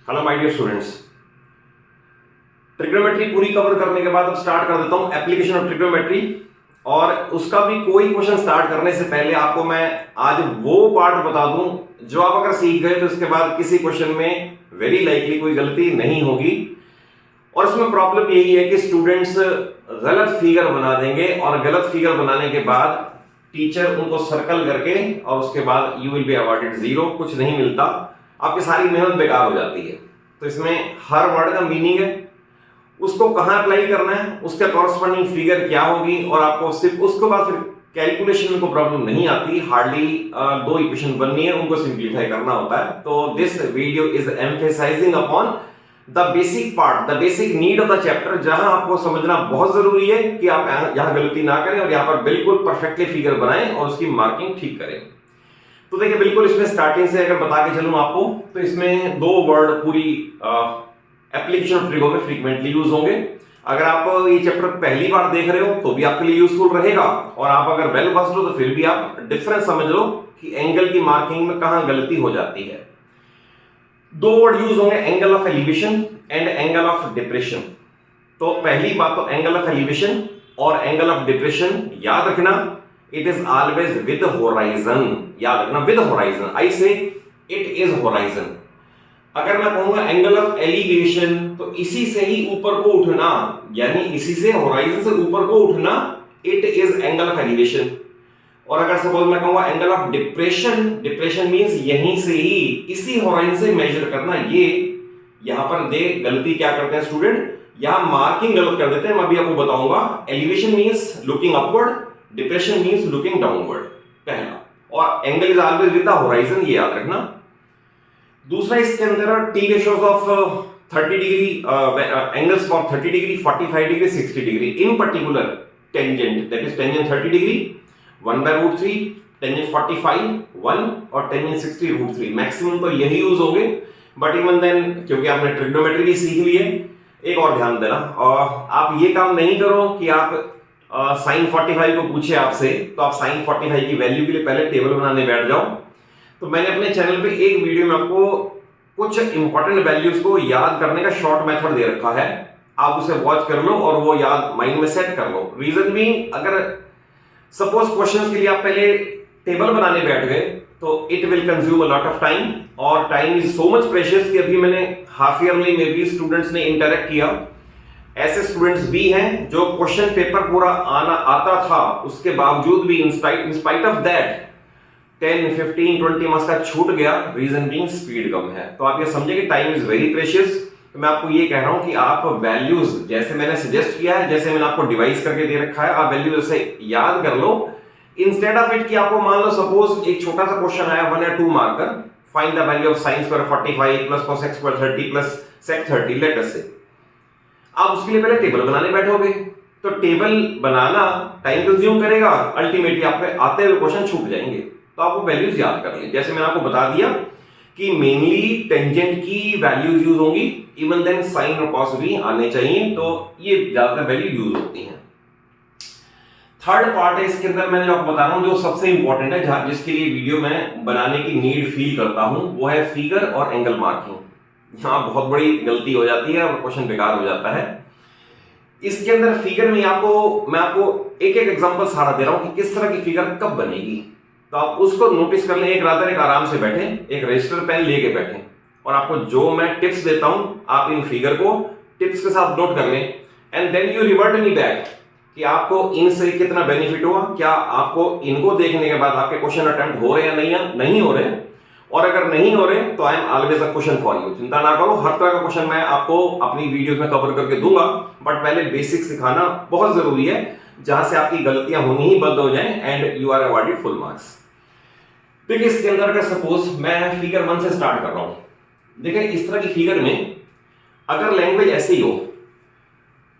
Hello my dear students, trigonometry पूरी cover करने के बाद अब स्टार्ट कर देता हूं एप्लीकेशन ऑफ ट्रिग्नोमेट्री। और उसका भी कोई क्वेश्चन स्टार्ट करने से पहले आपको मैं आज वो पार्ट बता दूं जो आप अगर सीख गए तो उसके बाद किसी क्वेश्चन में वेरी लाइकली कोई गलती नहीं होगी। और इसमें प्रॉब्लम यही है कि स्टूडेंट्स गलत फिगर बना देंगे और गलत फिगर बनाने के बाद टीचर उनको सर्कल करके और उसके बाद यू विल बी अवॉर्डेड 0, कुछ नहीं मिलता, आपकी सारी मेहनत बेकार हो जाती है। तो इसमें हर वर्ड का मीनिंग है, उसको कहां अप्लाई करना है, उसका कॉरस्पॉन्डिंग फिगर क्या होगी, और आपको सिर्फ उसके बाद फिर कैलकुलेशन को प्रॉब्लम नहीं आती। हार्डली 2 इक्वेशन बननी है, उनको सिंप्लीफाई करना होता है। तो this video is emphasizing upon the basic part, the basic need of the chapter, जहां आपको समझना बहुत जरूरी है कि आप यहां गलती ना करें और यहां पर बिल्कुल परफेक्टली फिगर बनाएं और उसकी मार्किंग ठीक करें। तो देखिए, बिल्कुल इसमें स्टार्टिंग से अगर बता के चलूं आपको, तो इसमें 2 वर्ड पूरी एप्लीकेशन ऑफ ट्रिगो में फ्रीक्वेंटली यूज होंगे। अगर आप ये चैप्टर पहली बार देख रहे हो तो भी आपके लिए यूजफुल रहेगा, और आप अगर वेल वर्स्ड हो तो फिर भी आप डिफरेंस समझ लो कि एंगल की मार्किंग में कहां गलती हो जाती है। 2 वर्ड यूज होंगे, angle of elevation and angle of depression. तो पहली बात तो एंगल ऑफ एलिवेशन और एंगल ऑफ डिप्रेशन याद रखना, it is always with horizon. याद रखना, विद होराइजन, आई से इट इज होराइजन। अगर मैं कहूंगा एंगल ऑफ एलिवेशन तो इसी से ही ऊपर को उठना, यानी इसी से होराइजन से ऊपर को उठना, it is angle of elevation. और अगर सपोज मैं कहूंगा angle of depression, depression means यहीं से ही इसी होराइजन से मेजर करना, ये यहां पर दे गलती क्या करते हैं स्टूडेंट, यहां मार्किंग गलत कर देते हैं। मैं अभी आपको बताऊंगा। Elevation means looking upward, depression means looking downward, पहला। और angle is always with the horizon, ये याद रखना। दूसरा, इसके अंदर T ratios of 30 degree angles for 30 degree, 45 degree, 60 degree. In particular tangent, that is tangent 30 degree 1/√3, tangent 45 1, और tangent 60 √3। Maximum तो यही यूज होंगे, बट इवन देन क्योंकि आपने ट्रिग्नोमेट्री भी सीख ली है, एक और ध्यान देना, आप ये काम नहीं करो कि आप साइन 45 को पूछे आपसे तो आप साइन 45 की वैल्यू के लिए पहले टेबल बनाने बैठ जाओ। तो मैंने अपने चैनल पे एक वीडियो में आपको कुछ इंपॉर्टेंट वैल्यूज को याद करने का शॉर्ट मेथड दे रखा है, आप उसे वॉच कर लो और वो याद माइंड में सेट कर लो। रीजन भी, अगर सपोज क्वेश्चंस के लिए आप पहले टेबल बनाने बैठ गए तो it will consume a lot of time, और time is so much precious कि अभी मैंने हाफ ईयरली में भी स्टूडेंट्स ने इंटरेक्ट किया। ऐसे स्टूडेंट्स भी हैं जो क्वेश्चन पेपर पूरा आता था, उसके बावजूद भी in spite of that 10, 15, 20 marks का छूट गया। रीजन बीइंग स्पीड कम है। तो आप ये समझे कि टाइम इज वेरी प्रेशियस। तो मैं आपको ये कह रहा हूं कि आप वैल्यूज जैसे मैंने सजेस्ट किया है, जैसे मैंने आपको डिवाइस करके दे रखा है, आप वैल्यूज से याद कर लो, इंस्टेड ऑफ इट कि आपको मान लो सपोज एक छोटा सा क्वेश्चन आया 1 या 2 marker, find the value of sin square 45 plus cos x square 30 plus sec 30, late us से। आप उसके लिए पहले टेबल बनाने बैठोगे तो टेबल बनाना टाइम कंज्यूम करेगा, अल्टीमेटली आपके आते हुए क्वेश्चन छूट जाएंगे। तो आप वो वैल्यूज याद कर लें। जैसे मैंने आपको बता दिया कि मेनली टेंजेंट की वैल्यूज यूज होंगी, इवन देन साइन और कॉस भी आने चाहिए, तो ये ज्यादातर वैल्यू यूज होती हैं। थर्ड पार्ट है इसके अंदर, मैंने जो आपको बता रहा हूं जो सबसे इंपॉर्टेंट है, जहां जिसके लिए वीडियो मैं बनाने की नीड फील करता हूं, वो है फिगर और एंगल मार्किंग। यहां बहुत बड़ी गलती हो जाती है और क्वेश्चन बेकार हो जाता है। इसके अंदर फिगर में मैं आपको एक एक एग्जांपल सारा दे रहा हूं कि किस तरह की फिगर कब बनेगी, तो आप उसको नोटिस कर लें। एक रात एक आराम से बैठे, एक रजिस्टर पेन लेके बैठे, और आपको जो मैं टिप्स देता हूं आप इन फिगर को टिप्स के साथ नोट कर लें, and then you revert me back कि आपको इनसे कितना बेनिफिट हुआ, क्या आपको इनको देखने के बाद आपके क्वेश्चन अटेम्प्ट हो रहे हैं या नहीं हो रहे, और अगर नहीं हो रहे तो I am always a question for you. चिंता ना करो, हर तरह का क्वेश्चन मैं आपको अपनी वीडियोस में कवर करके दूंगा, बट पहले बेसिक सिखाना बहुत जरूरी है, जहां से आपकी गलतियां होनी ही बंद हो जाएं and you are awarded full marks. देखिए, इसके अंदर अगर सपोज मैं फिगर 1 से स्टार्ट कर रहा हूं, देखिए इस तरह की फिगर में अगर लैंग्वेज ऐसी हो,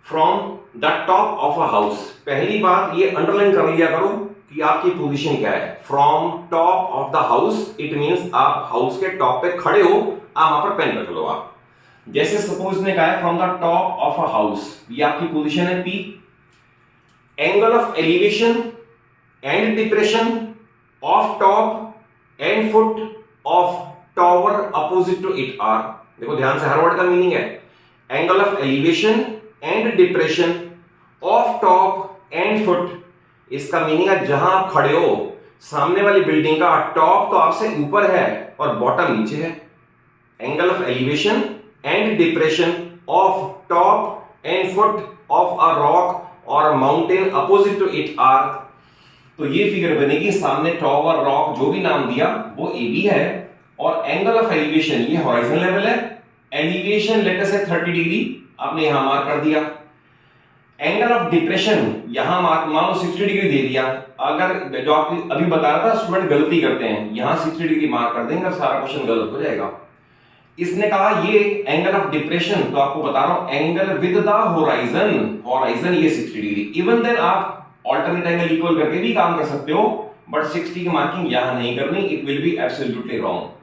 from the top of a house, पहली बात ये अंडरलाइन कर लिया करो कि आपकी पोजीशन क्या है। From top of the house it means आप हाउस के टॉप पे खड़े हो, आप वहां पर पेन रख लो। आप जैसे सपोज ने कहा है from the top of a house, ये आपकी पोजीशन है P। Angle of elevation and depression of top and foot of tower opposite to it are देखो ध्यान से, हर वर्ड का मीनिंग है। Angle of elevation and depression of top and foot, इसका meaning है जहां आप खड़े हो सामने वाली बिल्डिंग का टॉप तो आपसे ऊपर है और बॉटम नीचे है। Angle of elevation and depression of top and foot of a rock और mountain opposite to it are, तो ये फिगर बनेगी, सामने टॉप और रॉक जो भी नाम दिया वो ए बी है, और एंगल ऑफ एलिवेशन ये हॉरिजॉन्टल लेवल है, एलिवेशन लेट अस से 30 डिग्री आपने यहां मार्क कर दिया। एंगल ऑफ डिप्रेशन यहां मार्क मान लो 60 डिग्री दे दिया। अगर जो आप अभी बता रहा था स्टूडेंट गलती करते हैं, यहां 60 डिग्री मार्क कर देंगे और सारा क्वेश्चन गलत हो जाएगा। इसने कहा ये एंगल ऑफ डिप्रेशन, तो आपको बता रहा हूं angle with the horizon, horizon ये 60 डिग्री। इवन देन आप ऑल्टरनेट एंगल इक्वल करके भी काम कर सकते हो, बट 60 की मार्किंग यहां नहीं करनी, it will be absolutely wrong.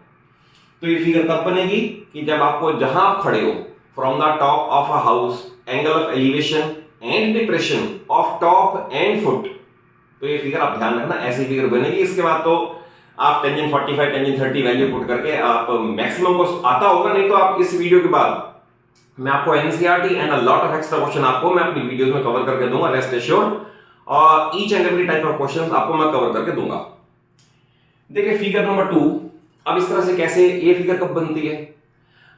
तो ये फिगर तब बनेगी कि जब आपको जहां आप खड़े हो from the top of a house, angle of elevation and depression of top and foot, तो ये फिगर आप ध्यान रखना, ऐसी फिगर बनेगी। इसके बाद तो आप टेंजेंट 45 टेंजेंट 30 वैल्यू पुट करके आप मैक्सिमम को आता होगा, नहीं तो आप इस वीडियो के बाद मैं आपको NCERT and a lot of extra question आपको मैं अपनी वीडियोस में कवर करके दूंगा, रेस्ट एश्योर्ड, और each and every type of questions आपको मैं कवर करके दूंगा। देखिए फिगर नंबर 2, अब इस तरह से कैसे ये फिगर कब बनती है?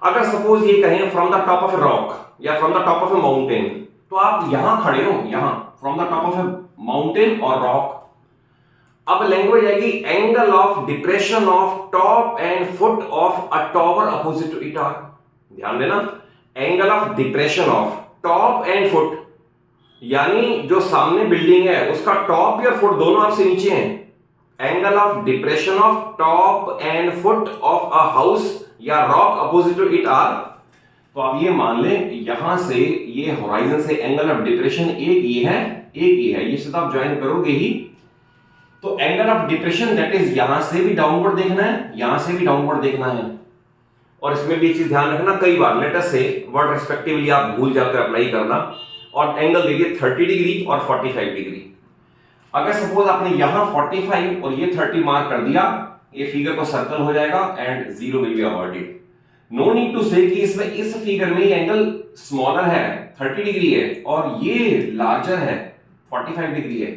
अगर सपोज ये कहें from the top of a rock या from the top of a mountain, तो आप यहां खड़े हो, यहां from the top of a mountain और रॉक। अब लैंग्वेज आएगी angle of depression of top and foot of a tower opposite to it are. ध्यान देना, angle of depression of top and foot, यानी जो सामने बिल्डिंग है उसका टॉप या फुट दोनों आपसे नीचे हैं। Angle of depression of top and foot of a house या rock opposite to it are, तो आप ये मान लें यहां से ये होराइजन से एंगल ऑफ डिप्रेशन एक ये है, एक ये है, ये सीधा आप ज्वाइन करोगे ही, तो angle of depression that is यहां से भी डाउनवर्ड देखना है, यहां से भी डाउनवर्ड देखना है। और इसमें भी एक चीज ध्यान रखना, कई बार लेट अस से वर्ड रिस्पेक्टिवली आप भूल जाते हो अप्लाई करना, और एंगल देखिए 30 डिग्री और 45 डिग्री। अगर सपोज आपने यहां 45 और ये 30 मार्क कर दिया, ये फिगर को सर्कल हो जाएगा and zero will be avoided. No need to say कि इसमें इस फिगर में एंगल स्मॉलर है 30 डिग्री है और ये लार्जर है 45 डिग्री है,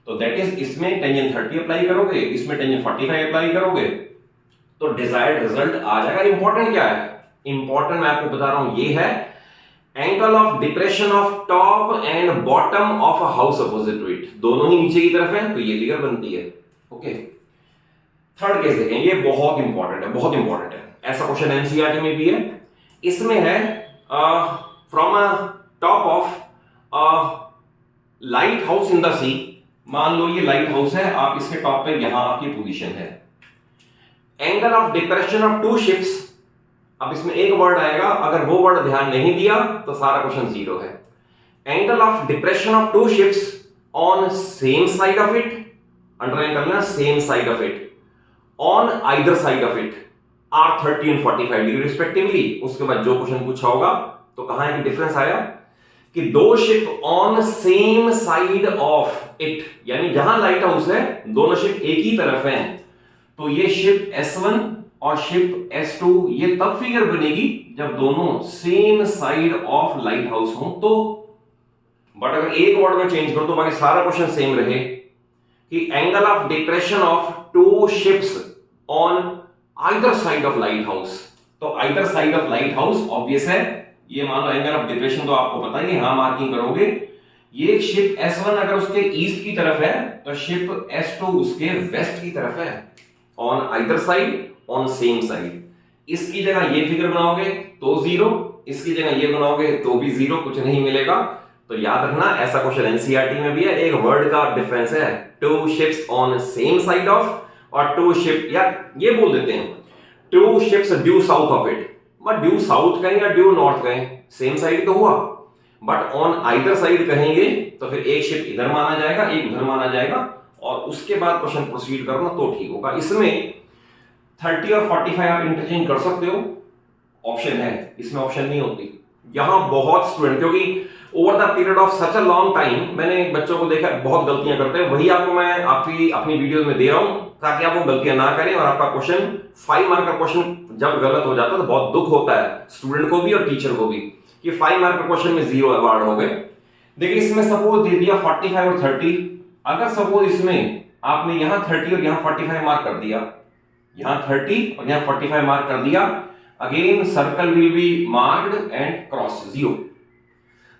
तो दैट इज इसमें टेंजेंट 30 अप्लाई करोगे, इसमें टेंजेंट 45 अप्लाई करोगे, तो डिजायर्ड रिजल्ट आ जाएगा। इंपॉर्टेंट क्या है? इंपॉर्टेंट मैं आपको बता रहा हूं, ये है angle of depression of top and bottom of a house opposite to it, दोनों ही नीचे की तरफ है, तो ये फिगर बनती है। ओके, थर्ड केस देखें, ये बहुत इंपॉर्टेंट है, बहुत इंपॉर्टेंट है, ऐसा क्वेश्चन एनसीईआरटी में भी है। इसमें है from a top of lighthouse in the sea, मान लो ये लाइट हाउस है, आप इसके टॉप पे यहां आपकी पोजीशन है। Angle of depression of two ships, अब इसमें एक वर्ड आएगा, अगर वो वर्ड ध्यान नहीं दिया तो सारा क्वेश्चन जीरो है। Angle of depression of two ships on same side of it, underline करना, same side of it, on either side of it are 30 and 45 degree respectively. उसके बाद जो क्वेश्चन पूछा होगा, तो कहां एक डिफरेंस आया कि दो ship on same side of it, यानी जहां लाइट हाउस है दोनों शिप एक ही तरफ हैं, तो ये शिप S1 और शिप S2 ये तब फिगर बनेगी जब दोनों same side of light house हो। तो बट अगर एक वर्ड में चेंज कर तो बाकी सारा क्वेश्चन सेम रहे कि angle of depression of two ships on either side of lighthouse, तो either side of lighthouse obvious है, ये मान लो एंगल ऑफ डिप्रेशन तो आपको पता ही, हाँ मार्किंग करोगे। ये शिप S1 अगर उसके ईस्ट की तरफ है तो शिप S2 उसके वेस्ट की तरफ है, on either side on same side. इसकी जगह ये फिगर बनाओगे तो जीरो, इसकी जगह ये बनाओगे तो भी जीरो, कुछ नहीं मिलेगा। तो याद रखना ऐसा क्वेश्चन एनसीईआरटी में भी है, एक वर्ड का डिफरेंस है, two ships on same side of और टू शिप, या ये बोल देते हैं two ships due south of it, but due south कहें या ड्यू नॉर्थ कहें सेम साइड तो हुआ, बट ऑन आइदर साइड कहेंगे तो फिर एक शिप इधर माना जाएगा एक उधर माना जाएगा, और उसके बाद क्वेश्चन प्रोसीड करना तो ठीक होगा। इसमें 30 और 45 आप इंटरचेंज कर सकते हो, ऑप्शन है, इसमें ऑप्शन नहीं होती। यहां बहुत स्टूडेंट, क्योंकि over the period of such a long time मैंने बच्चों को देखा बहुत गलतियां करते हैं, वही आपको मैं अपनी वीडियो में दे रहा हूं ताकि आप वो गलतियां ना करें और आपका क्वेश्चन 5 मार्क का क्वेश्चन जब गलत हो जाता है तो बहुत दुख होता है स्टूडेंट को भी और टीचर को भी कि 5 मार्क का क्वेश्चन में 0 अवार्ड हो गए। देखिए इसमें सपोज दे दिया 45 और 30, अगर सपोज इसमें आपने यहां 30 और यहां 45 मार्क कर दिया, यहां 30 और यहां 45 मार्क कर दिया, again circle will be marked and cross 0।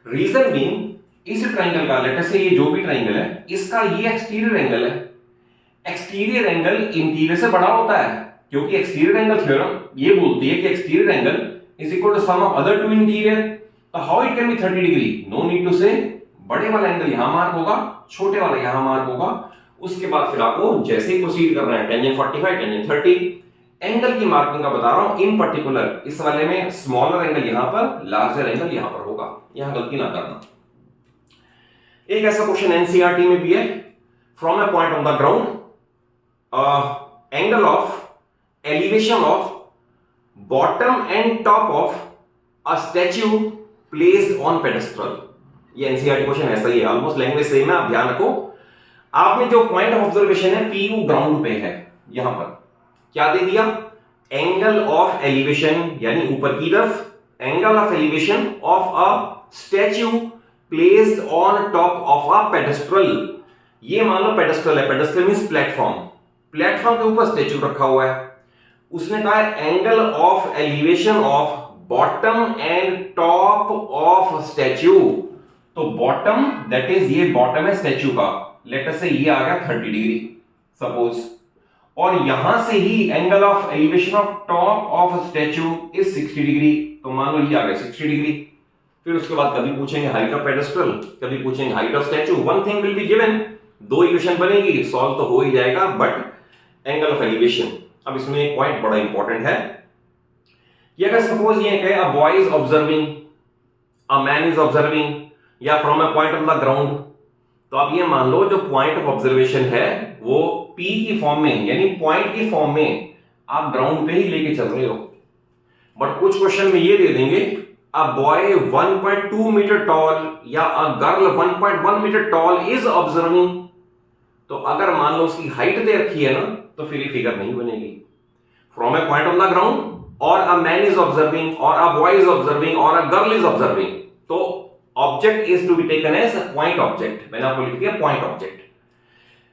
Reason being इस ट्राइंगल का, लेटर से ये जो भी ट्राइंगल है इसका ये एक्सटीरियर एंगल है, एक्सटीरियर एंगल इंटीरियर से बड़ा होता है क्योंकि एक्सटीरियर एंगल थ्योरम ये बोलती है कि exterior angle is equal to sum of other two interior. तो हाउ इट कैन बी 30 डिग्री, नो नीड टू से बड़े वाला एंगल यहां मार्क होगा, छोटे वाला यहां मार्क होगा। उसके बाद फिर आपको जैसे ही प्रोसीड कर रहे हैं टेंजेंट 45 टेंजेंट 30 एंगल की मार्किंग का बता रहा हूं, इन पर्टिकुलर इस वाले में स्मॉलर एंगल यहां पर, लार्जर एंगल यहां पर होगा, यहां गलती ना करना। एक ऐसा क्वेश्चन एनसीईआरटी में भी है, from a point on the ground angle of elevation of bottom and top of a statue placed on pedestal. ये एनसीईआरटी क्वेश्चन ऐसा ही है, ऑलमोस्ट लैंग्वेज सेम है, आप ध्यान रखो। आपने जो पॉइंट ऑफ ऑब्जर्वेशन है पीयू ग्राउंड पे है, यहां पर क्या दे दिया, एंगल ऑफ एलिवेशन यानी ऊपर की तरफ, angle of elevation of a statue placed on top of a pedestal. ये मान लो पेडेस्ट्रल है, पेडेस्ट्रल मींस प्लेटफॉर्म, प्लेटफॉर्म के ऊपर स्टैच्यू रखा हुआ है। उसने कहा है angle of elevation of bottom and top of statue. तो बॉटम दैट इज ये बॉटम है स्टैच्यू का, लेटर से ये आ गया 30 डिग्री सपोज, और यहां से ही angle of elevation of top of statue is 60 degree, तो मान लो ये आ गया 60 डिग्री। फिर उसके बाद कभी पूछेंगे हाइट ऑफ पेडेस्ट्रल, कभी पूछेंगे height of statue, one thing will be given, दो इक्वेशन बनेगी, सॉल्व तो हो ही जाएगा, बट एंगल ऑफ एलिवेशन। अब इसमें एक पॉइंट बड़ा इंपॉर्टेंट है कि अगर सपोज ये कहे a boy is observing, a man is observing, या from a point on the ground, तो आप ये मान लो जो पॉइंट ऑफ ऑब्जर्वेशन है वो P की फॉर्म में यानी पॉइंट की फॉर्म में आप ग्राउंड पे ही लेके चल रहे हो। बट कुछ क्वेश्चन में ये दे देंगे अ बॉय 1.2 मीटर टॉल या a girl 1.1 metre tall is observing. तो अगर मान लो उसकी हाइट दे रखी है ना तो फिर ये फिगर नहीं बनेगी। From A point on the ground और अ मैन इज ऑब्जर्विंग और अ बॉय इज ऑब्जर्विंग और अ गर्ल इज ऑब्जर्विंग, तो object is to be taken as point object, मैंने आपको लिख दिया पॉइंट ऑब्जेक्ट।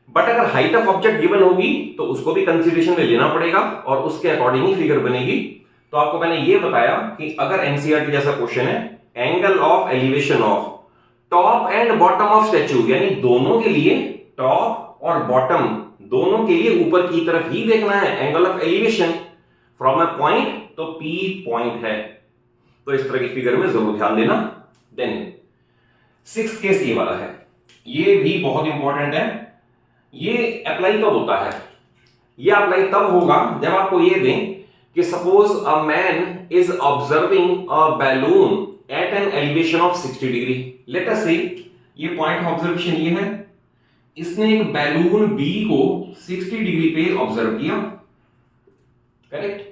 बट अगर हाइट ऑफ ऑब्जेक्ट गिवन होगी तो उसको भी कंसीडरेशन में लेना पड़ेगा और उसके अकॉर्डिंग ही फिगर बनेगी। तो आपको मैंने ये बताया कि अगर एनसीईआरटी जैसा क्वेश्चन है, angle of elevation of top and bottom of statue, यानी दोनों के लिए टॉप और बॉटम दोनों के लिए ऊपर की तरफ ही देखना है angle of elevation from a point, तो P पॉइंट है, तो इस तरह की फिगर में जरूर ध्यान देना। देन 6th केस ये वाला है, ये भी बहुत इंपॉर्टेंट है। ये अप्लाई कब होता है, ये अप्लाई तब होगा जब आपको ये दें कि suppose a man is observing a balloon at an elevation of 60 degree. Let us say ये पॉइंट ऑफ ऑब्जर्वेशन ये है, इसने एक बैलून बी को 60 डिग्री पे ऑब्जर्व किया, करेक्ट,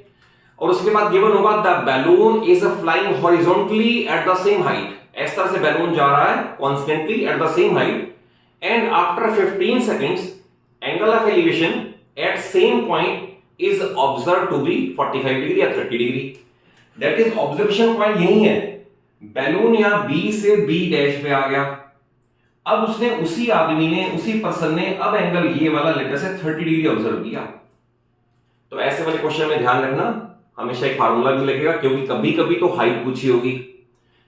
और उसके बाद गिवन होगा the balloon is flying horizontally at the same height. इस तरह से बैलून जा रहा है constantly at the same height and after 15 seconds angle of elevation at same point is observe to be 45 degree या 30 degree. That is observation point यही है, balloon यहां बी से बी डैश पे आ गया। अब उसने उसी आदमी ने उसी पर्सन ने अब एंगल ये वाला लेटर से 30 डिग्री ऑब्जर्व किया। तो ऐसे वाले क्वेश्चन में ध्यान रखना, हमेशा एक फार्मूला भी लगेगा, क्योंकि कभी कभी तो हाइट पूछी होगी,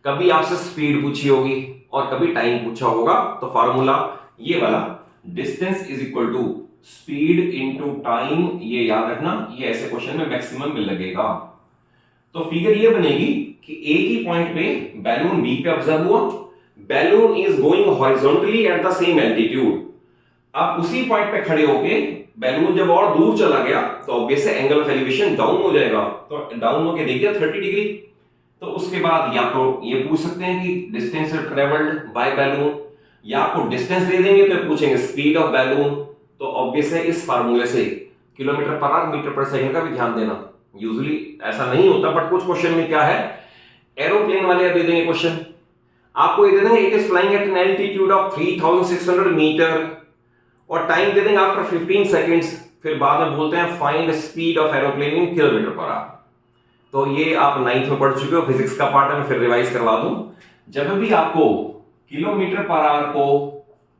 कभी आपसे स्पीड पूछी होगी और कभी टाइम पूछा होगा। तो फार्मूला ये वाला distance is equal to speed into time, ये याद रखना, ये ऐसे क्वेश्चन में मैक्सिमम में लगेगा। तो फिगर ये बनेगी कि एक ही पॉइंट पे बैलून बी पे ऑब्जर्व हुआ, balloon is going horizontally at the same altitude. अब उसी पॉइंट पे खड़े होके बैलून जब और दूर चला गया तो obviously angle of elevation down हो जाएगा, तो डाउन होके देख दिया 30 डिग्री। तो उसके बाद या तो ये पूछ सकते हैं कि डिस्टेंस ट्रेवल्ड बाय बैलून, या आपको डिस्टेंस दे देंगे तो पूछेंगे स्पीड ऑफ बैलून। तो ऑब्वियसली इस फार्मूले से किलोमीटर पर आवर मीटर पर सेकंड का भी ध्यान देना। यूजुअली ऐसा नहीं होता, बट कुछ क्वेश्चन में क्या है, एरोप्लेन वाले दे देंगे क्वेश्चन, आपको ये दे देंगे it is flying at an altitude of 3600 metre और टाइम दे देंगे आफ्टर 15 सेकंड्स। फिर बाद में बोलते हैं find speed of aeroplane in kilometre per hour. तो ये आप 9th में पढ़ चुके हो, फिजिक्स का पार्ट है, मैं फिर रिवाइज करवा दूं। जब भी आपको किलोमीटर पर आवर को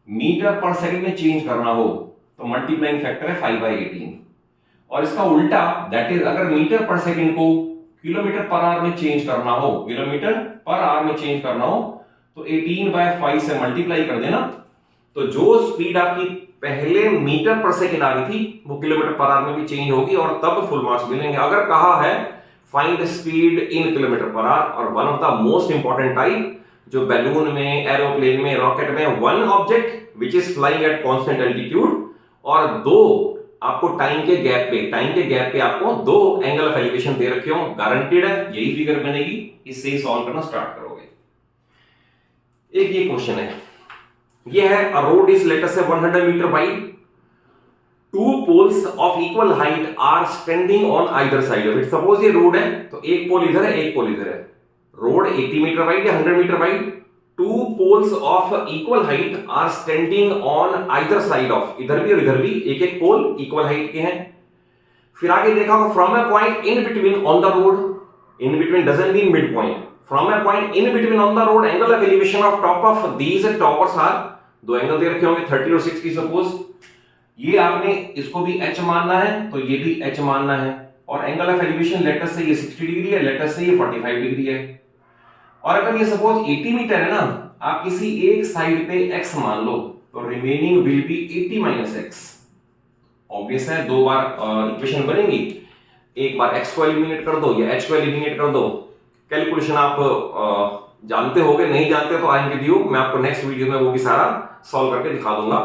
मीटर पर सेकंड में चेंज करना हो तो मल्टीप्लाइंग फैक्टर है 5/18, और इसका उल्टा दैट इज अगर मीटर पर सेकंड को किलोमीटर पर आवर में चेंज करना हो, किलोमीटर पर आवर में चेंज करना हो तो 18/5 से मल्टीप्लाई कर देना। तो जो स्पीड आपकी पहले मीटर पर सेकंड आ रही थी वो किलोमीटर पर आवर में भी चेंज होगी और तब फुल मार्क्स मिलेंगे। अगर कहा है find speed in kilometre per hour, और one of the most important type जो बैलून में, एरोप्लेन में, रॉकेट में, one object which is flying at constant altitude, और दो आपको टाइम के गैप पे आपको दो एंगल ऑफ एलिवेशन दे रखे हो, गारंटीड है यही फिगर बनेगी। इससे ही सॉल्व करना स्टार्ट करोगे। एक ये क्वेश्चन है, ये है a road is let us say 100 metre wide, two poles of equal height are standing on either side of it. Suppose ये रोड है तो एक पोल इधर है, एक पोल इधर है। रोड 80 मीटर वाइड या 100 metre wide, two poles of equal height are standing on either side of, इधर भी और इधर भी एक एक पोल इक्वल हाइट के हैं। फिर आगे देखा होगा from a point in between on the road, in between doesn't mean mid point, from a point in between on the road angle of elevation of top of these towers are, दो angle दे रखे होंगे 30 और 60 suppose. ये आपने इसको भी h मानना है तो ये भी h मानना है, और angle of elevation late us say ये 60 डिग्री है, लेट अस से ये 45 डिग्री है। और अगर ये सपोज 80 मीटर है ना, आप किसी एक साइड पे x मान लो तो remaining will be 80 - x। Obvious है, दो बार इक्वेशन बनेगी, एक बार x को एलिमिनेट कर दो या h को एलिमिनेट कर दो। कैलकुलेशन आप जानते होगे, नहीं जानते तो आई एम विद यू, मैं आपको नेक्स्ट वीडियो में वो भी सारा सॉल्व करके दिखा दूंगा।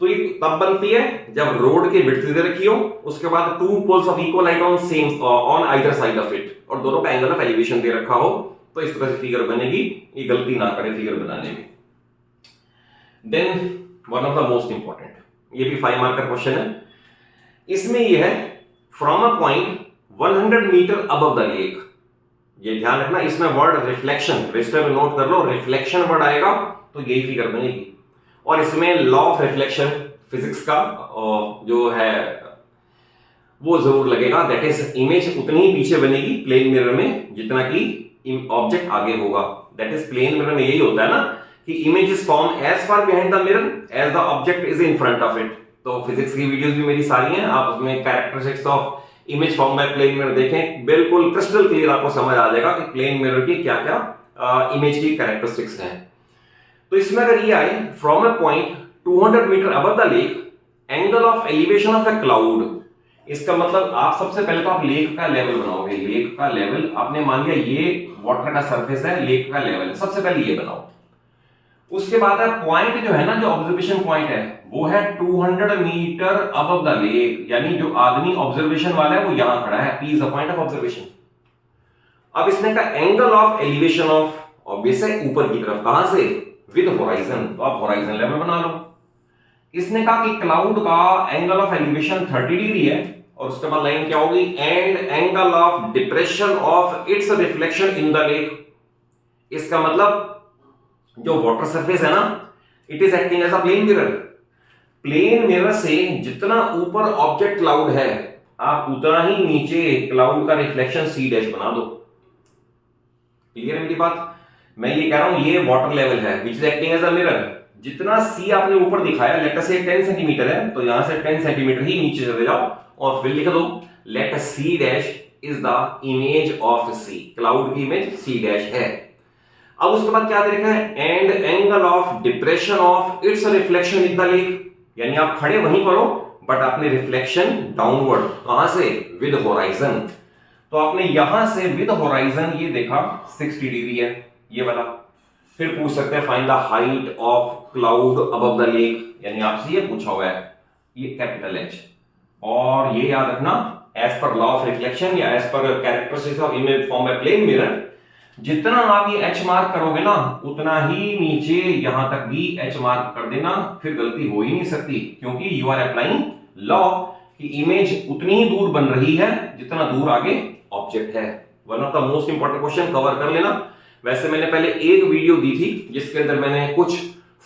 तो ये तब बनती है जब रोड की विड्थ दे रखी हो, उसके बाद two poles of equal height on same on either side of it, और दोनों का एंगल ऑफ एलिवेशन दे रखा हो, तो इस तरह से फिगर बनेगी। ये गलती ना करें फिगर बनाने में। Then one of the most important, ये भी 5 मार्क का क्वेश्चन है। इसमें ये है from a point 100 metre above the lake. ये ध्यान रखना, इसमें वर्ड रिफ्लेक्शन, रजिस्टर में नोट कर लो, रिफ्लेक्शन वर्ड आएगा तो यही फिगर बनेगी। और इसमें लॉ ऑफ रिफ्लेक्शन फिजिक्स का जो है वो जरूर लगेगा, दैट इज इमेज उतनी ही पीछे बनेगी प्लेन मिरर में जितना कि ऑब्जेक्ट आगे होगा। दैट इज प्लेन मिरर में यही होता है ना कि image is form as far behind the mirror as the object is in front of it. तो फिजिक्स की वीडियोस भी मेरी सारी हैं, आप उसमें characteristics of image form by plane mirror देखें, बिल्कुल क्रिस्टल क्लियर आपको समझ आ जाएगा कि प्लेन मिरर की क्या क्या इमेज की कैरेक्टरिस्टिक्स हैं। तो इसमें अगर ये आए from a point 200 metre above the lake angle of elevation of a cloud, इसका मतलब आप सबसे पहले तो आप लेक का लेवल बनाओगे। लेक का लेवल आपने मान लिया ये वाटर का सरफेस है, लेक का लेवल है, सबसे पहले ये बनाओ। उसके बाद पॉइंट जो है ना, जो ऑब्जर्वेशन पॉइंट है वो है 200 मीटर अबव द लेक, यानी जो आदमी ऑब्जर्वेशन वाला है वो यहां खड़ा है, P is the point of observation. अब इसने का angle of elevation of obvious है ऊपर की तरफ, कहां से, विद होराइजन, तो आप होराइजन लेवल बना लो। इसने कहा कि क्लाउड का एंगल ऑफ एलिवेशन 30 डिग्री है, और उसके बाद लाइन क्या होगी, and angle of depression of its reflection in the lake. इसका मतलब जो वाटर सरफेस है ना, it is acting as a plane mirror. Plane mirror से जितना ऊपर ऑब्जेक्ट क्लाउड है, आप उतना ही नीचे क्लाउड का रिफ्लेक्शन C' बना दो। क्लियर है मेरी बात? मैं ये कह रहा हूं ये वाटर लेवल है which is acting as a mirror. जितना C आपने ऊपर दिखाया, लेट अस से 10 सेंटीमीटर है तो यहां से 10 सेंटीमीटर ही नीचे चले जाओ और फिर लिख दो let C' is the image of C, cloud की इमेज C' है। अब उसके बाद क्या दे रखा है, and angle of depression of its reflection in the lake, यानी आप खड़े वहीं पर हो बट आपने रिफ्लेक्शन डाउनवर्ड, कहां से, विद होराइजन। तो आपने यहां से विद होराइजन ये देखा 60 डिग्री है ये वाला। फिर पूछ सकते हैं find the height of cloud above the lake, यानी आपसे ये पूछा हुआ है, ये कैपिटल H। और ये याद रखना as per law of reflection या as per characteristics of image form by plane mirror, जितना आप ये H मार्क करोगे ना उतना ही नीचे यहां तक भी H मार्क कर देना, फिर गलती हो ही नहीं सकती, क्योंकि यू आर अप्लाइंग लॉ कि इमेज उतनी ही दूर बन रही है जितना दूर आगे ऑब्जेक्ट है। One of the most important question cover कर लेना। वैसे मैंने पहले एक वीडियो दी थी जिसके अंदर मैंने कुछ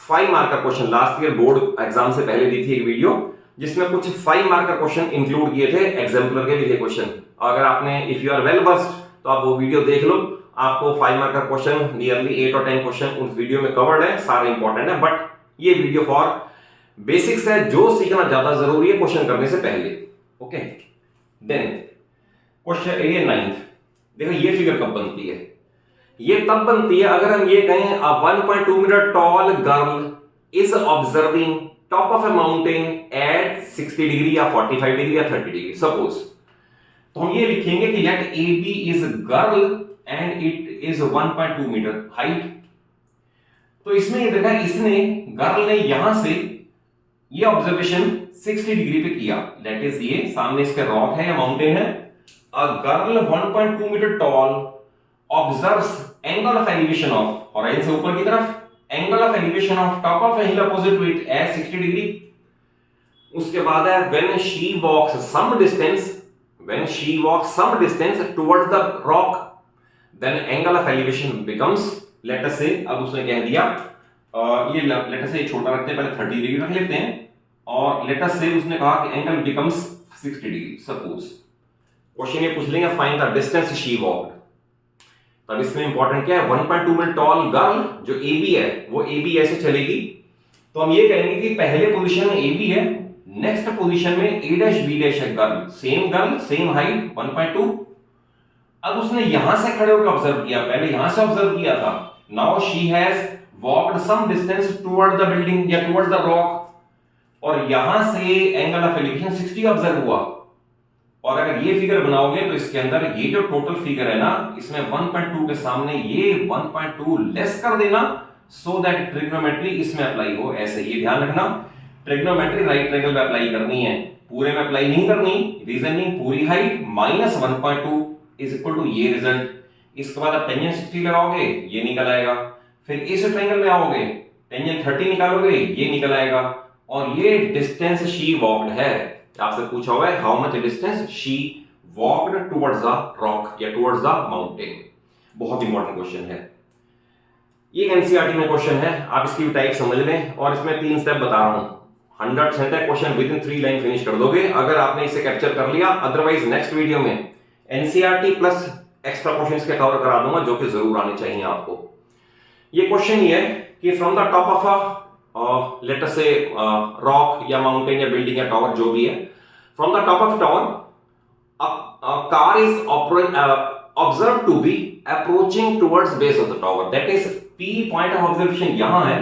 5 मार्क का question last year board exam से पहले दी थी एक वीडियो, जिसमें कुछ 5 मार्क का क्वेश्चन इंक्लूड किए थे, एग्जाम्पलर के भी थे क्वेश्चन। अगर आपने if you are well versed तो आप वो वीडियो देख लो, आपको 5 मार्क का क्वेश्चन नियरली 8 और 10 क्वेश्चन उस वीडियो में कवर्ड है, सारे इंपॉर्टेंट है। बट ये वीडियो फॉर बेसिक्स है, जो सीखना ज्यादा जरूरी है क्वेश्चन करने से पहले। ओके, देन क्वेश्चन ये 9th, देखो ये फिगर कब बनती है? ये तब बनती है अगर हम ये कहें a 1.2 metre tall girl is observing top of a mountain at 60 degree या 45 डिग्री या 30 डिग्री सपोज। तो हम ये लिखेंगे कि let A B is girl and it is 1.2 metre height. तो इसमें ये देखा, इसने गर्ल ने यहां से ये ऑब्जर्वेशन 60 डिग्री पे किया, दैट इज ये सामने इसके रॉक है या माउंटेन है। A girl 1.2 metre tall observes angle of elevation of horizon से ऊपर की तरफ, angle of elevation of top of a hill opposite to it at 60 degree. उसके बाद है when she walks some distance, when she walks some distance towards the rock then angle of elevation becomes, let us say, अब उसने कह दिया ये late us से छोटा रखते हैं, पहले 30 डिग्री रख लेते हैं, और लेट अस से उसने कहा कि angle becomes 60 degree suppose. Question ये पूछ लेंगे find the distance she walked. तब इसमें इंपॉर्टेंट क्या है, 1.2 मीटर टॉल गर्ल जो ए बी है वो ए बी ऐसे चलेगी। तो हम ये कहेंगे कि पहले पोजीशन में ए बी है, नेक्स्ट पोजीशन में ए डैश बी डैश है गर्ल सेम हाइट 1.2। अब उसने यहां से खड़े होकर ऑब्जर्व किया, पहले यहां से ऑब्जर्व किया था। Now she has walked some distance toward the building या टुवर्ड्स द रॉक, और यहां से एंगल ऑफ एलिवेशन 60 ऑब्जर्व हुआ। और अगर ये फिगर बनाओगे तो इसके अंदर ये जो टोटल फिगर है ना, इसमें 1.2 के सामने ये 1.2 लेस कर देना, सो दैट ट्रिग्नोमेट्री इसमें अप्लाई हो। ऐसे ये ध्यान रखना, ट्रिग्नोमेट्री राइट ट्रायंगल पे अप्लाई करनी है, पूरे में अप्लाई नहीं करनी। रीजनिंग पूरी height minus 1.2 is equal to ये रिजल्ट। इसके बाद आप टेंजेंट 60 लगाओगे, ये निकल आएगा। फिर इस ट्रायंगल में आओगे, टेंजेंट 30 निकालोगे, ये निकल आएगा। और ये डिस्टेंस शी वॉक्ड है, आपसे पूछा हुआ है how much distance she walked towards the rock या टुवर्ड्स द माउंटेन। बहुत इंपॉर्टेंट क्वेश्चन है, ये एनसीईआरटी में क्वेश्चन है, आप इसकी टाइप समझ लें। और इसमें 3 स्टेप बता रहा हूं, 100% है question, with in 3 line finish कर दोगे अगर आपने इसे कैप्चर कर लिया। अदरवाइज नेक्स्ट वीडियो में एनसीईआरटी प्लस एक्स्ट्रा क्वेश्चंस के कवर करा दूंगा, जो कि जरूर आने चाहिए आपको। ये क्वेश्चन ये है कि from the top of a late us से रॉक या माउंटेन या बिल्डिंग या टावर जो भी है, from the top of tower a car is observed to be approaching towards base of the tower, that is P point of observation यहां है।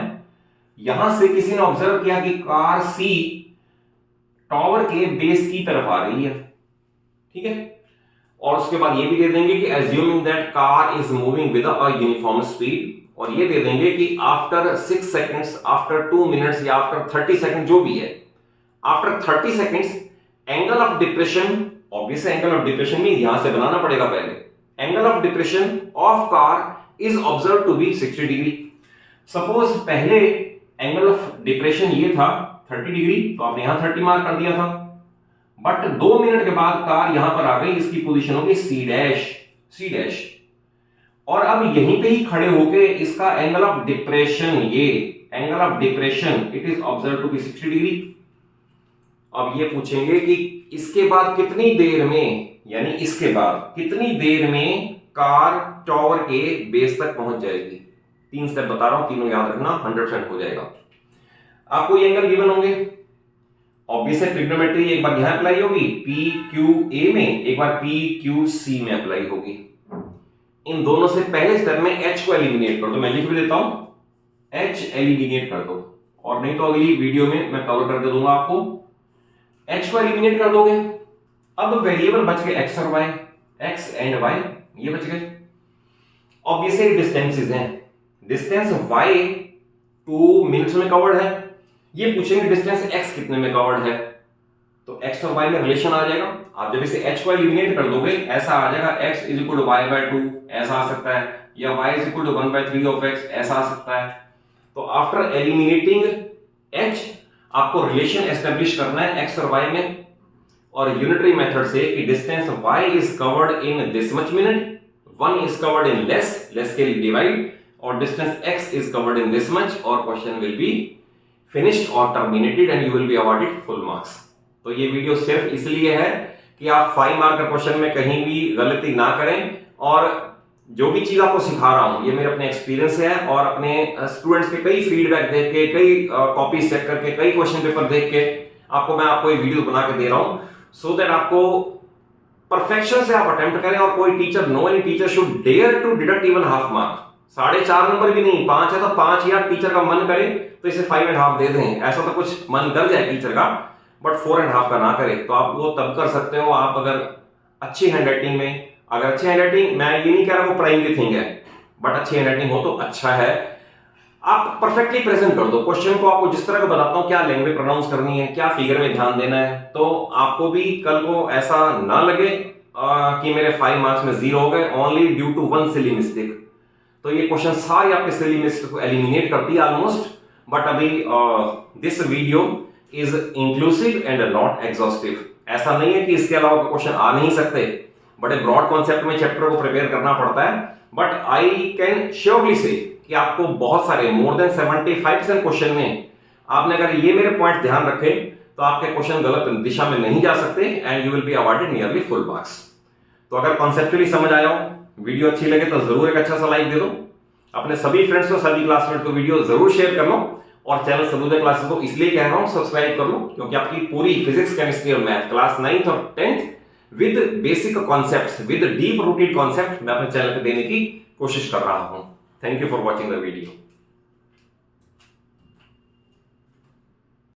यहां से किसी ने ऑब्जर्व किया कि कार C टावर के बेस की तरफ आ रही है, ठीक है। और उसके बाद ये भी दे देंगे कि assuming that car is moving with a uniform speed, और ये दे देंगे कि आफ्टर 6 सेकंड्स, आफ्टर 2 मिनट्स या आफ्टर 30 सेकंड जो भी है, after 30 seconds angle of depression, obvious angle of depression में यहां से बनाना पड़ेगा पहले, angle of depression of car is observe to be 60 degree. Suppose पहले एंगल ऑफ डिप्रेशन ये था 30 डिग्री, तो आपने यहां 30 मार्क कर दिया था। बट 2 मिनट के बाद कार यहां पर आ गई, इसकी पोजीशन होगी सी डैश, और अब यहीं पे ही खड़े होके इसका एंगल ऑफ डिप्रेशन, ये angle of depression it is observe to be 60 degree. अब ये पूछेंगे कि इसके बाद कितनी देर में, यानी इसके बाद कितनी देर में कार टावर के बेस तक पहुंच जाएगी। 3 स्टेप बता रहा हूं, तीनों याद रखना, 100% हो जाएगा। आपको ये एंगल गिवन होंगे, ऑब्वियस है ट्रिग्नोमेट्री एक बार यहां अप्लाई होगी PQA में, एक बार PQC में अप्लाई होगी। इन दोनों से पहले स्टेप में H को एलिमिनेट कर दो, मैं लिख भी देता हूं, H एलिमिनेट कर दो, और नहीं तो अगली वीडियो में मैं कवर करके दूंगा आपको। H को एलिमिनेट कर दोगे, अब वेरिएबल बच गए X और Y, X एंड Y ये बच गए। ऑब्वियसली डिस्टेंसेस हैं, डिस्टेंस Y 2 मिनट्स में कवर्ड है, ये पूछेंगे डिस्टेंस X कितने में कवर्ड है, तो X और Y में रिलेशन आ जाएगा। आप जब इसे H को एलिमिनेट कर दोगे, ऐसा आ जाएगा X is equal to Y/2, ऐसा आ सकता है, या Y is equal to 1/3 of X, ऐसा आ सकता है। तो आफ्टर एलिमिनेटिंग H आपको रिलेशन एस्टेब्लिश करना है X और Y में, और यूनिटरी मेथड से कि distance Y is covered in this much minute, 1 is covered in less के लिए डिवाइड, और distance X is covered in this much, और question will be finished or terminated and you will be awarded full marks. तो ये video सिर्फ इसलिए है कि आप 5 मार्क का क्वेश्चन में कहीं भी गलती ना करें, और जो भी चीज आपको सिखा रहा हूं ये मेरे अपने एक्सपीरियंस है और अपने स्टूडेंट्स के कई फीडबैक देख के, कई कॉपीज चेक करके, कई क्वेश्चन पेपर देख के मैं आपको ये वीडियो बना के दे रहा हूं, सो दैट आपको परफेक्शन से आप अटेम्प्ट करें और कोई teacher, no any teacher should dare to deduct even half mark. 4.5 number भी नहीं, 5 है तो 5 या टीचर का मन करे तो इसे 5.5 दे दें, ऐसा तो कुछ मन कर जाए टीचर का, बट 4.5 का ना करे। तो आप वो तब कर सकते हो आप अगर अच्छी हैंडराइटिंग में, अगर अच्छी हैंडराइटिंग, मैं ये नहीं कह रहा वो प्राइमरी थिंग है, बट अच्छी हैंडराइटिंग हो तो अच्छा है। आप परफेक्टली प्रेजेंट कर दो क्वेश्चन को, आपको जिस तरह का बताता हूं, क्या लैंग्वेज प्रोनाउंस करनी है, क्या फिगर में ध्यान देना है, तो आपको भी कल को ऐसा ना लगे कि मेरे 5 मार्क्स में 0 हो गए only due to 1 silly mistake. तो ये क्वेश्चन सारे आपके सिली मिस्टेक को एलिमिनेट करती है ऑलमोस्ट, बट अभी this video is inclusive and not exhaustive. ऐसा नहीं है कि इसके अलावा क्वेश्चन आ नहीं सकते, बड़े ब्रॉड कॉन्सेप्ट में चैप्टर को प्रिपेयर करना पड़ता है, बट आई कैन श्योरली से कि आपको बहुत सारे, मोर देन 75% क्वेश्चन में आपने अगर ये मेरे पॉइंट ध्यान रखे तो आपके क्वेश्चन गलत दिशा में नहीं जा सकते and you will be awarded nearly full marks. तो अगर कॉन्सेप्चुअली समझ आया हो, वीडियो अच्छी लगे तो जरूर एक अच्छा सा लाइक दे दो, अपने सभी फ्रेंड्स को, सभी क्लासमेट को वीडियो जरूर शेयर कर लो, और चैनल सर्वोदय क्लासेस को इसलिए कह रहा हूं सब्सक्राइब कर लो क्योंकि आपकी पूरी फिजिक्स, केमिस्ट्री और मैथ क्लास 9th और 10th with basic concepts, with deep rooted concept मैं अपने चैनल पे देने की कोशिश कर रहा हूं। Thank you for watching the video.